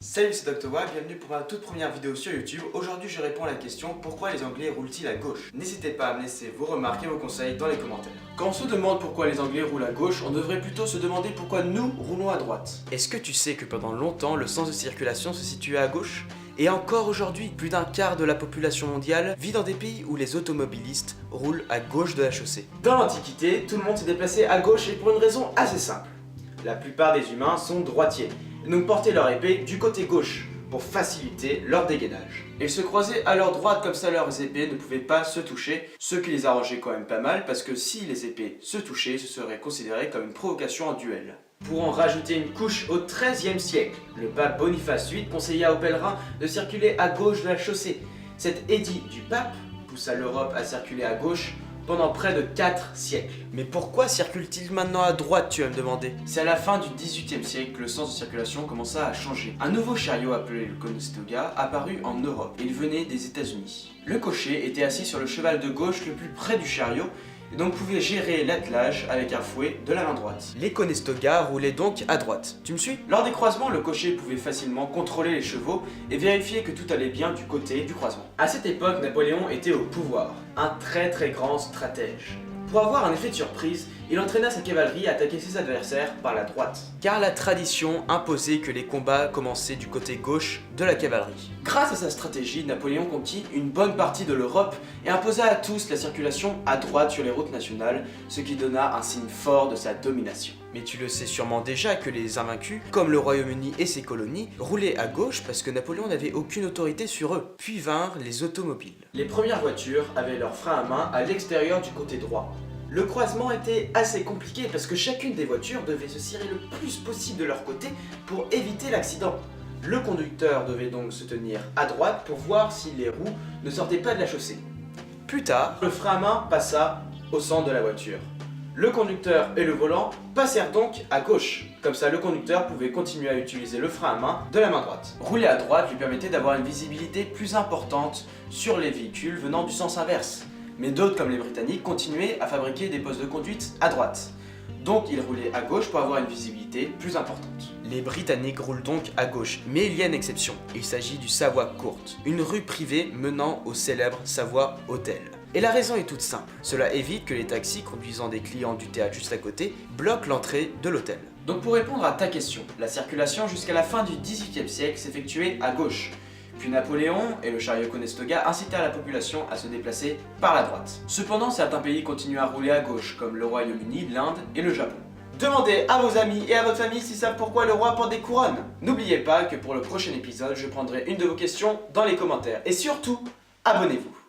Salut, c'est Dr. Wag, bienvenue pour ma toute première vidéo sur YouTube. Aujourd'hui, je réponds à la question pourquoi les Anglais roulent-ils à gauche? N'hésitez pas à me laisser vos remarques et vos conseils dans les commentaires. Quand on se demande pourquoi les Anglais roulent à gauche, on devrait plutôt se demander pourquoi nous roulons à droite. Est-ce que tu sais que pendant longtemps, le sens de circulation se situait à gauche? Et encore aujourd'hui, plus d'un quart de la population mondiale vit dans des pays où les automobilistes roulent à gauche de la chaussée. Dans l'Antiquité, tout le monde s'est déplacé à gauche et pour une raison assez simple. La plupart des humains sont droitiers. Et donc portaient leur épée du côté gauche pour faciliter leur dégainage. Ils se croisaient à leur droite, comme ça leurs épées ne pouvaient pas se toucher, ce qui les arrangeait quand même pas mal parce que si les épées se touchaient, ce serait considéré comme une provocation en duel. Pour en rajouter une couche au XIIIe siècle, le pape Boniface VIII conseilla aux pèlerins de circuler à gauche de la chaussée. Cet édit du pape poussa l'Europe à circuler à gauche pendant près de 4 siècles. Mais pourquoi circule-t-il maintenant à droite, tu vas me demander? C'est à la fin du XVIIIe siècle que le sens de circulation commença à changer. Un nouveau chariot appelé le Conestoga apparut en Europe et il venait des États-Unis. Le cocher était assis sur le cheval de gauche le plus près du chariot et donc pouvait gérer l'attelage avec un fouet de la main droite. Les Conestoga roulaient donc à droite. Tu me suis? Lors des croisements, le cocher pouvait facilement contrôler les chevaux et vérifier que tout allait bien du côté du croisement. À cette époque, Napoléon était au pouvoir, un très grand stratège. Pour avoir un effet de surprise, il entraîna sa cavalerie à attaquer ses adversaires par la droite. Car la tradition imposait que les combats commençaient du côté gauche de la cavalerie. Grâce à sa stratégie, Napoléon conquit une bonne partie de l'Europe et imposa à tous la circulation à droite sur les routes nationales, ce qui donna un signe fort de sa domination. Mais tu le sais sûrement déjà que les invaincus, comme le Royaume-Uni et ses colonies, roulaient à gauche parce que Napoléon n'avait aucune autorité sur eux. Puis vinrent les automobiles. Les premières voitures avaient leurs freins à main à l'extérieur du côté droit. Le croisement était assez compliqué parce que chacune des voitures devait se cirer le plus possible de leur côté pour éviter l'accident. Le conducteur devait donc se tenir à droite pour voir si les roues ne sortaient pas de la chaussée. Plus tard, le frein à main passa au centre de la voiture. Le conducteur et le volant passèrent donc à gauche. Comme ça, le conducteur pouvait continuer à utiliser le frein à main de la main droite. Rouler à droite lui permettait d'avoir une visibilité plus importante sur les véhicules venant du sens inverse. Mais d'autres, comme les Britanniques, continuaient à fabriquer des postes de conduite à droite. Donc ils roulaient à gauche pour avoir une visibilité plus importante. Les Britanniques roulent donc à gauche, mais il y a une exception. Il s'agit du Savoy Court, une rue privée menant au célèbre Savoy Hotel. Et la raison est toute simple. Cela évite que les taxis conduisant des clients du théâtre juste à côté bloquent l'entrée de l'hôtel. Donc pour répondre à ta question, la circulation jusqu'à la fin du XVIIIe siècle s'effectuait à gauche. Puis Napoléon et le chariot Conestoga incitèrent la population à se déplacer par la droite. Cependant, certains pays continuent à rouler à gauche, comme le Royaume-Uni, l'Inde et le Japon. Demandez à vos amis et à votre famille s'ils savent pourquoi le roi porte des couronnes. N'oubliez pas que pour le prochain épisode, je prendrai une de vos questions dans les commentaires. Et surtout, abonnez-vous.